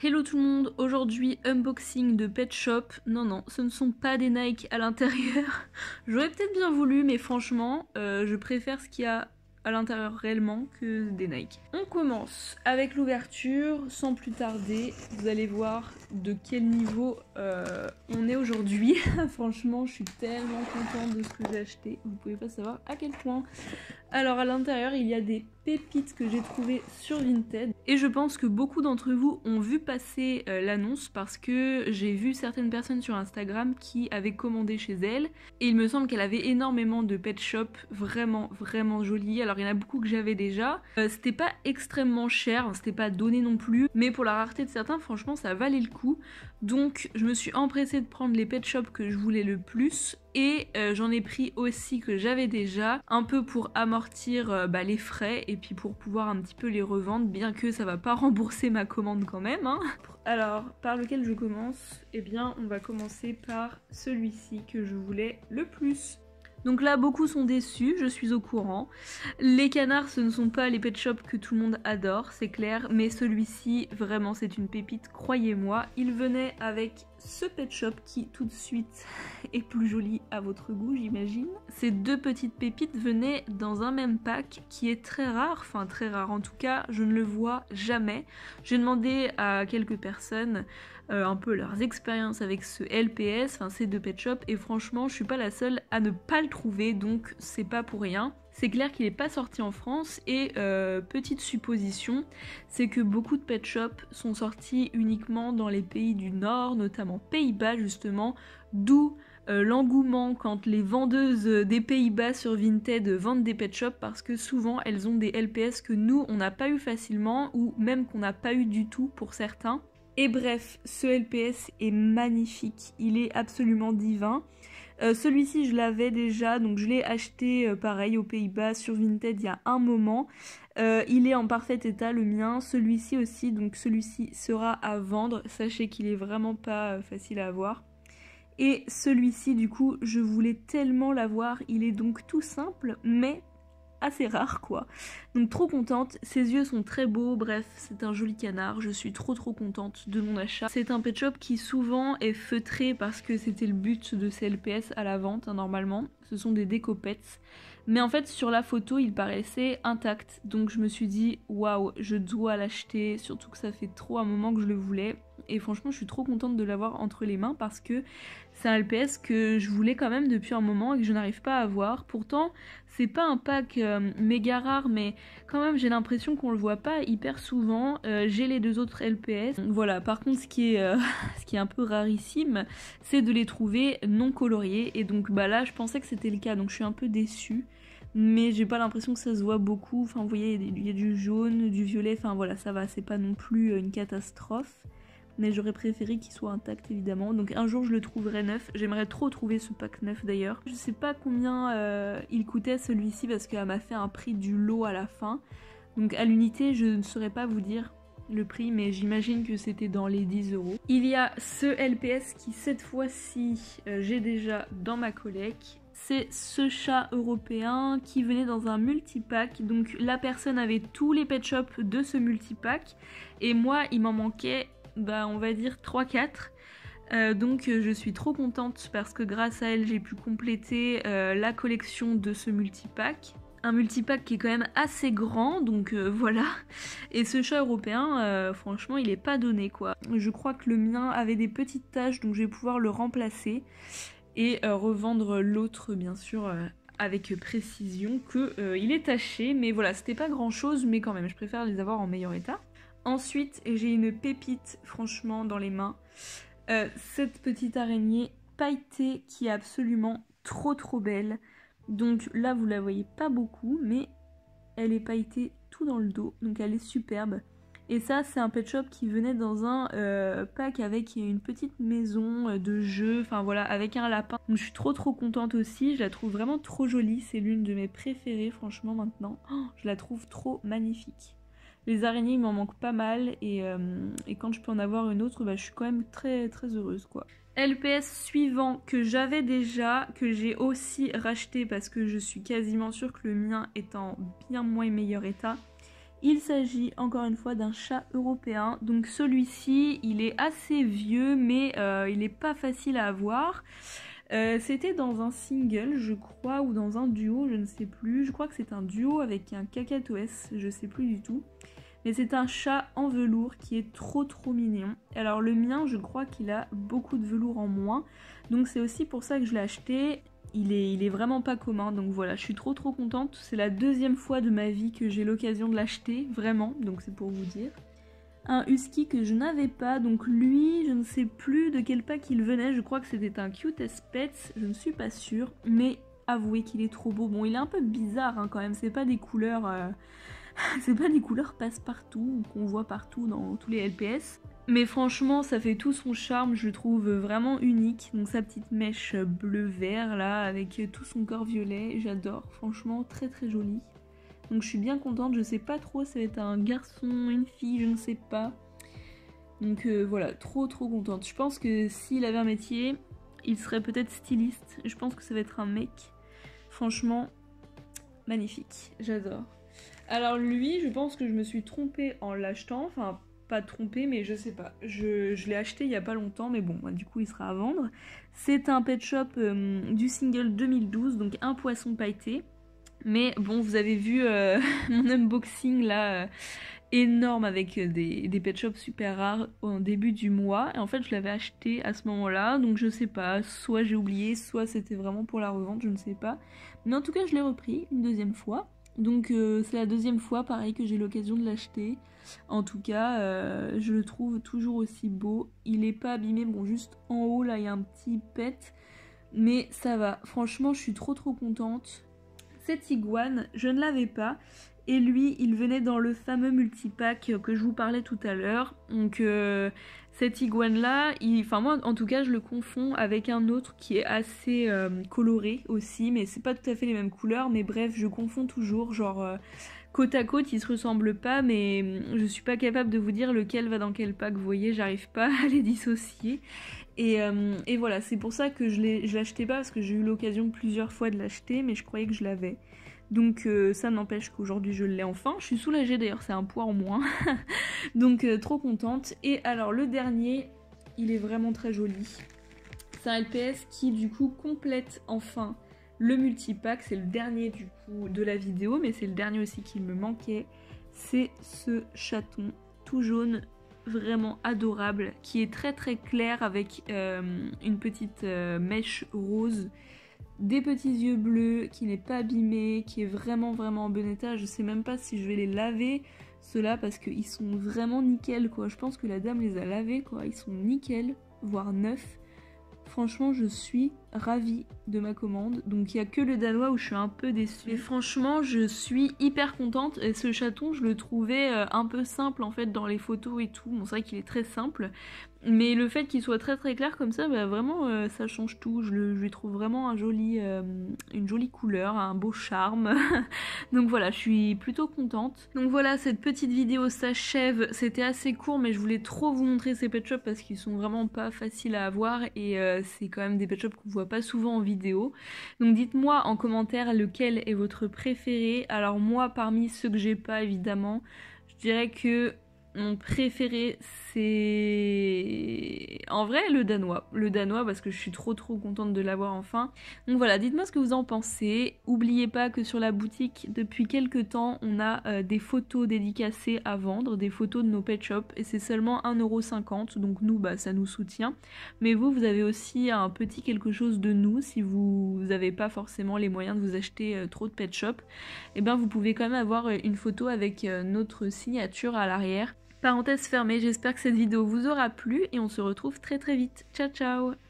Hello tout le monde, aujourd'hui unboxing de Pet Shop. Non, ce ne sont pas des Nike à l'intérieur. J'aurais peut-être bien voulu, mais franchement, je préfère ce qu'il y a à l'intérieur réellement que des Nike. On commence avec l'ouverture, sans plus tarder. Vous allez voir de quel niveau on est aujourd'hui. Franchement, je suis tellement contente de ce que j'ai acheté. Vous pouvez pas savoir à quel point. Alors à l'intérieur, il y a des pépites que j'ai trouvées sur Vinted. Et je pense que beaucoup d'entre vous ont vu passer l'annonce parce que j'ai vu certaines personnes sur Instagram qui avaient commandé chez elle. Et il me semble qu'elle avait énormément de Pet Shop vraiment jolies. Alors il y en a beaucoup que j'avais déjà. C'était pas extrêmement cher, c'était pas donné non plus. Mais pour la rareté de certains, franchement ça valait le coup. Donc je me suis empressée de prendre les Pet Shop que je voulais le plus. Et j'en ai pris aussi que j'avais déjà, un peu pour amortir les frais et puis pour pouvoir un petit peu les revendre, bien que ça va pas rembourser ma commande quand même. Hein. Alors, par lequel je commence? Eh bien, on va commencer par celui-ci que je voulais le plus. Donc là, beaucoup sont déçus, je suis au courant. Les canards, ce ne sont pas les pet shops que tout le monde adore, c'est clair, mais celui-ci, vraiment, c'est une pépite, croyez-moi. Il venait avec ce pet shop qui, tout de suite, est plus joli à votre goût, j'imagine. Ces deux petites pépites venaient dans un même pack qui est très rare, enfin très rare en tout cas, je ne le vois jamais. J'ai demandé à quelques personnes un peu leurs expériences avec ce LPS, enfin ces deux pet shops, et franchement je suis pas la seule à ne pas le trouver, donc c'est pas pour rien. C'est clair qu'il n'est pas sorti en France et petite supposition, c'est que beaucoup de pet shops sont sortis uniquement dans les pays du Nord, notamment Pays-Bas justement, d'où l'engouement quand les vendeuses des Pays-Bas sur Vinted vendent des pet shops parce que souvent elles ont des LPS que nous on n'a pas eu facilement ou même qu'on n'a pas eu du tout pour certains. Et bref, ce LPS est magnifique, il est absolument divin. Celui-ci je l'avais déjà, donc je l'ai acheté pareil aux Pays-Bas sur Vinted il y a un moment. Il est en parfait état le mien, celui-ci aussi, donc celui-ci sera à vendre. Sachez qu'il est vraiment pas facile à avoir. Et celui-ci du coup je voulais tellement l'avoir, il est donc tout simple mais assez rare quoi. Donc trop contente, ses yeux sont très beaux, bref c'est un joli canard, je suis trop contente de mon achat. C'est un pet shop qui souvent est feutré parce que c'était le but de ces LPS à la vente hein, normalement, ce sont des déco-pets. Mais en fait sur la photo il paraissait intact, donc je me suis dit waouh je dois l'acheter, surtout que ça fait trop un moment que je le voulais. Et franchement je suis trop contente de l'avoir entre les mains parce que c'est un LPS que je voulais quand même depuis un moment et que je n'arrive pas à avoir. Pourtant c'est pas un pack méga rare mais quand même j'ai l'impression qu'on le voit pas hyper souvent. J'ai les deux autres LPS. Voilà, par contre ce qui est un peu rarissime c'est de les trouver non coloriés et donc bah là je pensais que c'était le cas donc je suis un peu déçue. Mais j'ai pas l'impression que ça se voit beaucoup, enfin vous voyez il y a du jaune, du violet, enfin voilà ça va, c'est pas non plus une catastrophe. Mais j'aurais préféré qu'il soit intact évidemment, donc un jour je le trouverai neuf, j'aimerais trop trouver ce pack neuf d'ailleurs. Je sais pas combien il coûtait celui-ci parce qu'elle m'a fait un prix du lot à la fin, donc à l'unité je ne saurais pas vous dire le prix mais j'imagine que c'était dans les 10 €. Il y a ce LPS qui cette fois-ci j'ai déjà dans ma collecte. C'est ce chat européen qui venait dans un multipack, donc la personne avait tous les pet shops de ce multipack et moi il m'en manquait on va dire 3-4. Donc je suis trop contente parce que grâce à elle j'ai pu compléter la collection de ce multipack. Un multipack qui est quand même assez grand, donc voilà. Et ce chat européen, franchement il est pas donné quoi. Je crois que le mien avait des petites taches donc je vais pouvoir le remplacer. Et revendre l'autre bien sûr avec précision que il est taché, mais voilà c'était pas grand chose mais quand même je préfère les avoir en meilleur état. Ensuite j'ai une pépite franchement dans les mains, cette petite araignée pailletée qui est absolument trop belle. Donc là vous la voyez pas beaucoup mais elle est pailletée tout dans le dos donc elle est superbe. Et ça c'est un pet shop qui venait dans un pack avec une petite maison de jeu, enfin voilà, avec un lapin. Donc je suis trop contente aussi, je la trouve vraiment trop jolie, c'est l'une de mes préférées franchement maintenant. Oh, je la trouve trop magnifique. Les araignées il m'en manque pas mal et quand je peux en avoir une autre, je suis quand même très heureuse quoi. LPS suivant que j'avais déjà, que j'ai aussi racheté parce que je suis quasiment sûre que le mien est en bien moins meilleur état. Il s'agit encore une fois d'un chat européen. Donc celui-ci, il est assez vieux, mais il n'est pas facile à avoir. C'était dans un single, je crois, ou dans un duo, je ne sais plus. Je crois que c'est un duo avec un cacatoès, je sais plus du tout. Mais c'est un chat en velours qui est trop mignon. Alors le mien, je crois qu'il a beaucoup de velours en moins. Donc c'est aussi pour ça que je l'ai acheté. Il est vraiment pas commun, donc voilà, je suis trop contente. C'est la deuxième fois de ma vie que j'ai l'occasion de l'acheter, vraiment, donc c'est pour vous dire. Un husky que je n'avais pas, donc lui, je ne sais plus de quel pack il venait, je crois que c'était un Cutest Pets, je ne suis pas sûre, mais avouez qu'il est trop beau. Bon, il est un peu bizarre hein, quand même, c'est pas des couleurs... c'est pas des couleurs passe-partout qu'on voit partout dans tous les LPS. Mais franchement, ça fait tout son charme, je le trouve vraiment unique. Donc sa petite mèche bleu-vert là, avec tout son corps violet, j'adore. Franchement, très joli. Donc je suis bien contente, je sais pas trop, ça va être un garçon, une fille, je ne sais pas. Donc voilà, trop contente. Je pense que s'il avait un métier, il serait peut-être styliste. Je pense que ça va être un mec. Franchement, magnifique, j'adore. Alors lui, je pense que je me suis trompée en l'achetant, enfin pas trompée mais je sais pas. Je l'ai acheté il y a pas longtemps mais bon, bah, du coup il sera à vendre. C'est un pet shop du single 2012, donc un poisson pailleté. Mais bon, vous avez vu mon unboxing là, énorme avec des pet shops super rares au début du mois. Et en fait je l'avais acheté à ce moment-là, donc je sais pas, soit j'ai oublié, soit c'était vraiment pour la revente, je ne sais pas. Mais en tout cas je l'ai repris une deuxième fois. Donc c'est la deuxième fois pareil que j'ai l'occasion de l'acheter. En tout cas je le trouve toujours aussi beau. Il est pas abîmé, bon juste en haut là il y a un petit pet. Mais ça va, franchement je suis trop contente. Cette iguane je ne l'avais pas. Et lui il venait dans le fameux multipack que je vous parlais tout à l'heure. Donc cette iguane là, enfin moi en tout cas je le confonds avec un autre qui est assez coloré aussi, mais c'est pas tout à fait les mêmes couleurs, mais bref je confonds toujours, genre côte à côte ils se ressemblent pas, mais je suis pas capable de vous dire lequel va dans quel pack, vous voyez, j'arrive pas à les dissocier. Et voilà, c'est pour ça que je l'achetais pas, parce que j'ai eu l'occasion plusieurs fois de l'acheter, mais je croyais que je l'avais. Donc ça n'empêche qu'aujourd'hui je l'ai enfin. Je suis soulagée d'ailleurs, c'est un poids en moins. Donc trop contente. Et alors le dernier, il est vraiment très joli. C'est un LPS qui du coup complète enfin le multipack. C'est le dernier du coup de la vidéo, mais c'est le dernier aussi qui me manquait. C'est ce chaton tout jaune, vraiment adorable, qui est très clair avec une petite mèche rose. Des petits yeux bleus, qui n'est pas abîmé, qui est vraiment en bon état. Je sais même pas si je vais les laver, ceux-là, parce qu'ils sont vraiment nickel, quoi. Je pense que la dame les a lavés, quoi. Ils sont nickel, voire neufs. Franchement, je suis ravie de ma commande. Donc il n'y a que le danois où je suis un peu déçue. Mais franchement, je suis hyper contente. Et ce chaton, je le trouvais un peu simple en fait dans les photos et tout. Bon, c'est vrai qu'il est très simple. Mais le fait qu'il soit très clair comme ça, bah, vraiment ça change tout. Je lui trouve vraiment une jolie couleur, un beau charme. Donc voilà, je suis plutôt contente. Donc voilà, cette petite vidéo s'achève. C'était assez court, mais je voulais trop vous montrer ces pet shops parce qu'ils sont vraiment pas faciles à avoir. Et c'est quand même des pet shops qu'on voit pas souvent en vidéo. Donc dites-moi en commentaire lequel est votre préféré. Alors moi, parmi ceux que j'ai pas évidemment, je dirais que mon préféré c'est en vrai le danois. Le danois parce que je suis trop contente de l'avoir enfin. Donc voilà, dites-moi ce que vous en pensez. N'oubliez pas que sur la boutique depuis quelques temps on a des photos dédicacées à vendre, des photos de nos pet shops et c'est seulement 1,50 €, donc nous bah ça nous soutient. Mais vous avez aussi un petit quelque chose de nous si vous n'avez pas forcément les moyens de vous acheter trop de pet shops. Et ben vous pouvez quand même avoir une photo avec notre signature à l'arrière. Parenthèse fermée, j'espère que cette vidéo vous aura plu et on se retrouve très vite. Ciao ciao!